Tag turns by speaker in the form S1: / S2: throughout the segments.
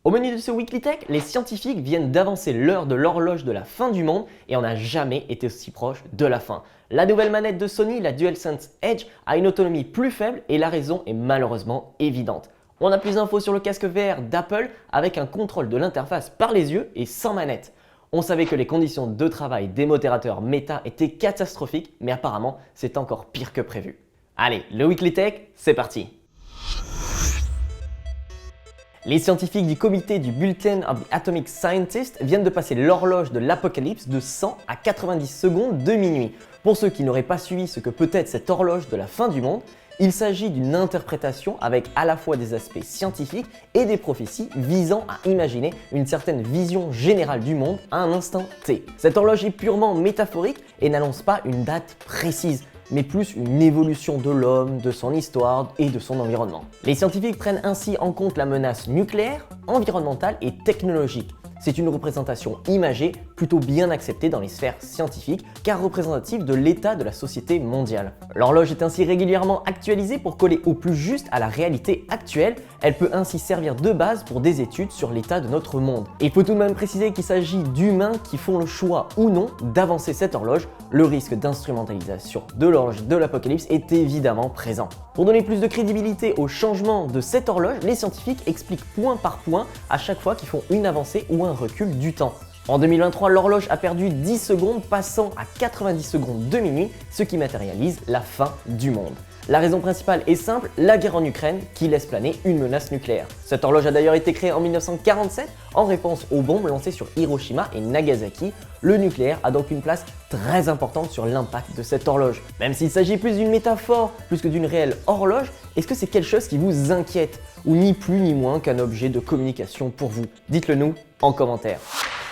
S1: Au menu de ce Weekly Tech, les scientifiques viennent d'avancer l'heure de l'horloge de la fin du monde et on n'a jamais été aussi proche de la fin. La nouvelle manette de Sony, la DualSense Edge, a une autonomie plus faible et la raison est malheureusement évidente. On a plus d'infos sur le casque VR d'Apple avec un contrôle de l'interface par les yeux et sans manette. On savait que les conditions de travail des modérateurs Meta étaient catastrophiques, mais apparemment c'est encore pire que prévu. Allez, le Weekly Tech, c'est parti! Les scientifiques du comité du Bulletin of the Atomic Scientists viennent de passer l'horloge de l'apocalypse de 100 à 90 secondes de minuit. Pour ceux qui n'auraient pas suivi ce que peut être cette horloge de la fin du monde, il s'agit d'une interprétation avec à la fois des aspects scientifiques et des prophéties visant à imaginer une certaine vision générale du monde à un instant T. Cette horloge est purement métaphorique et n'annonce pas une date précise, mais plus une évolution de l'homme, de son histoire et de son environnement. Les scientifiques prennent ainsi en compte la menace nucléaire, environnementale et technologique. C'est une représentation imagée plutôt bien acceptée dans les sphères scientifiques car représentative de l'état de la société mondiale. L'horloge est ainsi régulièrement actualisée pour coller au plus juste à la réalité actuelle. Elle peut ainsi servir de base pour des études sur l'état de notre monde. Il faut tout de même préciser qu'il s'agit d'humains qui font le choix ou non d'avancer cette horloge. Le risque d'instrumentalisation de l'horloge de l'apocalypse est évidemment présent. Pour donner plus de crédibilité au changement de cette horloge, les scientifiques expliquent point par point à chaque fois qu'ils font une avancée ou un recul du temps. En 2023, l'horloge a perdu 10 secondes, passant à 90 secondes de minuit, ce qui matérialise la fin du monde. La raison principale est simple, la guerre en Ukraine qui laisse planer une menace nucléaire. Cette horloge a d'ailleurs été créée en 1947 en réponse aux bombes lancées sur Hiroshima et Nagasaki. Le nucléaire a donc une place très importante sur l'impact de cette horloge. Même s'il s'agit plus d'une métaphore, plus que d'une réelle horloge, est-ce que c'est quelque chose qui vous inquiète ou ni plus ni moins qu'un objet de communication pour vous? Dites-le nous en commentaire.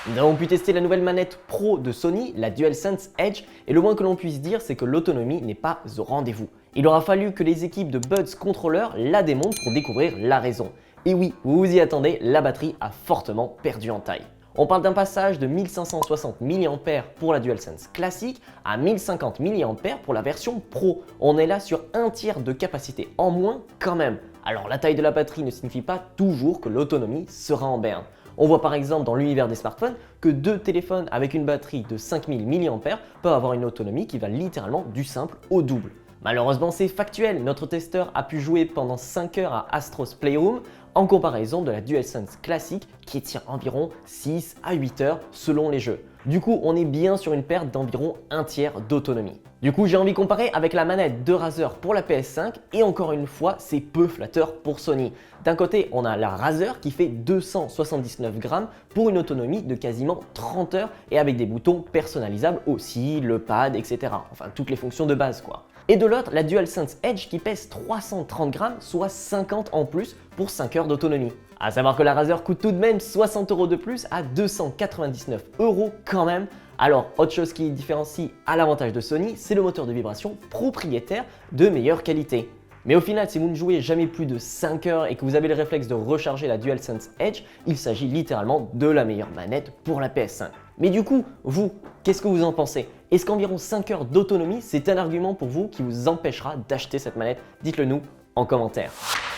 S1: Nous avons pu tester la nouvelle manette Pro de Sony, la DualSense Edge, et le moins que l'on puisse dire, c'est que l'autonomie n'est pas au rendez-vous. Il aura fallu que les équipes de Buds Controller la démontent pour découvrir la raison. Et oui, vous vous y attendez, la batterie a fortement perdu en taille. On parle d'un passage de 1560 mAh pour la DualSense classique à 1050 mAh pour la version Pro. On est là sur un tiers de capacité en moins quand même. Alors la taille de la batterie ne signifie pas toujours que l'autonomie sera en berne. On voit par exemple dans l'univers des smartphones que deux téléphones avec une batterie de 5000 mAh peuvent avoir une autonomie qui va littéralement du simple au double. Malheureusement c'est factuel, notre testeur a pu jouer pendant 5 heures à Astro's Playroom en comparaison de la DualSense classique qui tient environ 6 à 8 heures selon les jeux. Du coup on est bien sur une perte d'environ un tiers d'autonomie. Du coup j'ai envie de comparer avec la manette de Razer pour la PS5 et encore une fois c'est peu flatteur pour Sony. D'un côté on a la Razer qui fait 279 grammes pour une autonomie de quasiment 30 heures et avec des boutons personnalisables aussi, le pad etc. Enfin toutes les fonctions de base quoi. Et de l'autre, la DualSense Edge qui pèse 330 grammes, soit 50 en plus pour 5 heures d'autonomie. A savoir que la Razer coûte tout de même 60 € de plus à 299 € quand même. Alors, autre chose qui différencie à l'avantage de Sony, c'est le moteur de vibration propriétaire de meilleure qualité. Mais au final, si vous ne jouez jamais plus de 5 heures et que vous avez le réflexe de recharger la DualSense Edge, il s'agit littéralement de la meilleure manette pour la PS5. Mais du coup, vous, qu'est-ce que vous en pensez? Est-ce qu'environ 5 heures d'autonomie, c'est un argument pour vous qui vous empêchera d'acheter cette manette? Dites-le nous en commentaire.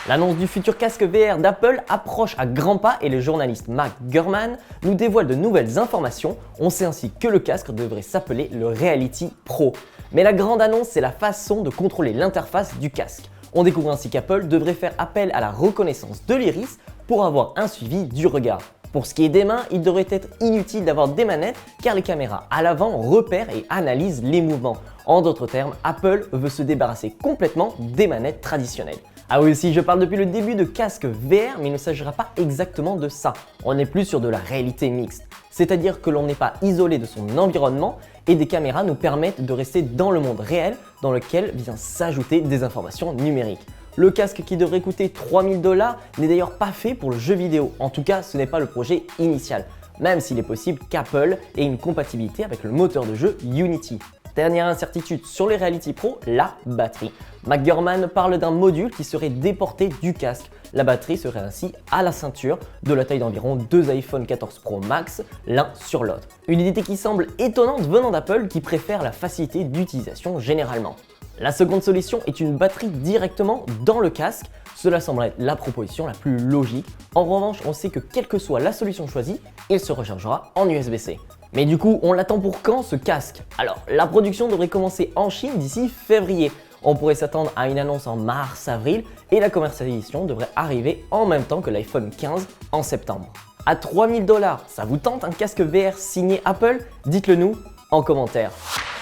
S1: L'annonce du futur casque VR d'Apple approche à grands pas et le journaliste Mark Gurman nous dévoile de nouvelles informations. On sait ainsi que le casque devrait s'appeler le Reality Pro. Mais la grande annonce, c'est la façon de contrôler l'interface du casque. On découvre ainsi qu'Apple devrait faire appel à la reconnaissance de l'iris pour avoir un suivi du regard. Pour ce qui est des mains, il devrait être inutile d'avoir des manettes car les caméras à l'avant repèrent et analysent les mouvements. En d'autres termes, Apple veut se débarrasser complètement des manettes traditionnelles. Ah oui aussi, je parle depuis le début de casque VR, mais il ne s'agira pas exactement de ça. On est plus sur de la réalité mixte. C'est-à-dire que l'on n'est pas isolé de son environnement et des caméras nous permettent de rester dans le monde réel dans lequel vient s'ajouter des informations numériques. Le casque qui devrait coûter 3000 $ n'est d'ailleurs pas fait pour le jeu vidéo. En tout cas, ce n'est pas le projet initial, même s'il est possible qu'Apple ait une compatibilité avec le moteur de jeu Unity. Dernière incertitude sur les Reality Pro, la batterie. McGurman parle d'un module qui serait déporté du casque. La batterie serait ainsi à la ceinture, de la taille d'environ 2 iPhone 14 Pro Max, l'un sur l'autre. Une idée qui semble étonnante venant d'Apple qui préfère la facilité d'utilisation généralement. La seconde solution est une batterie directement dans le casque. Cela semble être la proposition la plus logique. En revanche, on sait que quelle que soit la solution choisie, il se rechargera en USB-C. Mais du coup, on l'attend pour quand ce casque? Alors, la production devrait commencer en Chine d'ici février. On pourrait s'attendre à une annonce en mars-avril et la commercialisation devrait arriver en même temps que l'iPhone 15 en septembre. À 3000 $, ça vous tente un casque VR signé Apple? Dites-le nous en commentaire.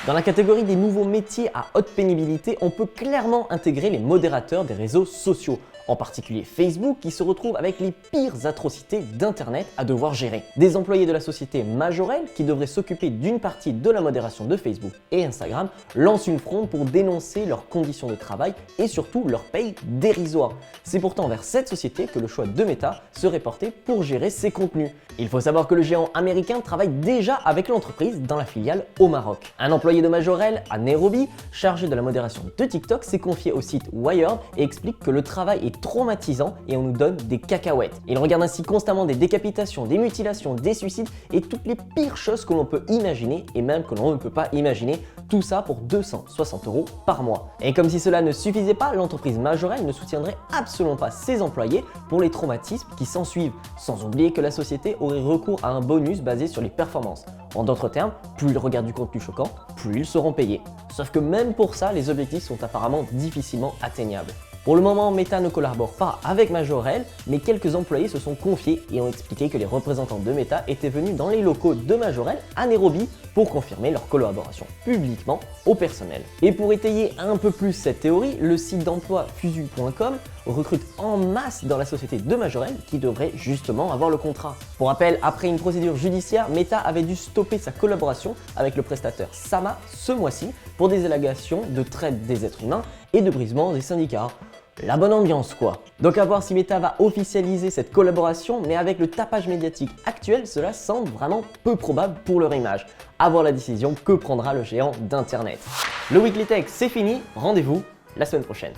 S1: Dans la catégorie des nouveaux métiers à haute pénibilité, on peut clairement intégrer les modérateurs des réseaux sociaux, en particulier Facebook qui se retrouve avec les pires atrocités d'Internet à devoir gérer. Des employés de la société Majorel qui devraient s'occuper d'une partie de la modération de Facebook et Instagram lancent une fronde pour dénoncer leurs conditions de travail et surtout leur paye dérisoire. C'est pourtant vers cette société que le choix de Meta serait porté pour gérer ses contenus. Il faut savoir que le géant américain travaille déjà avec l'entreprise dans la filiale au Maroc. Un employé de Majorel à Nairobi, chargé de la modération de TikTok, s'est confié au site Wired et explique que le travail est traumatisant et on nous donne des cacahuètes. Il regarde ainsi constamment des décapitations, des mutilations, des suicides et toutes les pires choses que l'on peut imaginer et même que l'on ne peut pas imaginer. Tout ça pour 260 € par mois. Et comme si cela ne suffisait pas, l'entreprise Majorel ne soutiendrait absolument pas ses employés pour les traumatismes qui s'ensuivent. Sans oublier que la société aurait recours à un bonus basé sur les performances. En d'autres termes, plus ils regardent du contenu choquant, plus ils seront payés. Sauf que même pour ça, les objectifs sont apparemment difficilement atteignables. Pour le moment, Meta ne collabore pas avec Majorel, mais quelques employés se sont confiés et ont expliqué que les représentants de Meta étaient venus dans les locaux de Majorel à Nairobi pour confirmer leur collaboration publiquement au personnel. Et pour étayer un peu plus cette théorie, le site d'emploi fusu.com recrute en masse dans la société de Majorel qui devrait justement avoir le contrat. Pour rappel, après une procédure judiciaire, Meta avait dû stopper sa collaboration avec le prestataire Sama ce mois-ci pour des allégations de traite des êtres humains et de brisement des syndicats. La bonne ambiance quoi. Donc à voir si Meta va officialiser cette collaboration, mais avec le tapage médiatique actuel, cela semble vraiment peu probable pour leur image. À voir la décision que prendra le géant d'internet. Le Weekly Tech c'est fini, rendez-vous la semaine prochaine.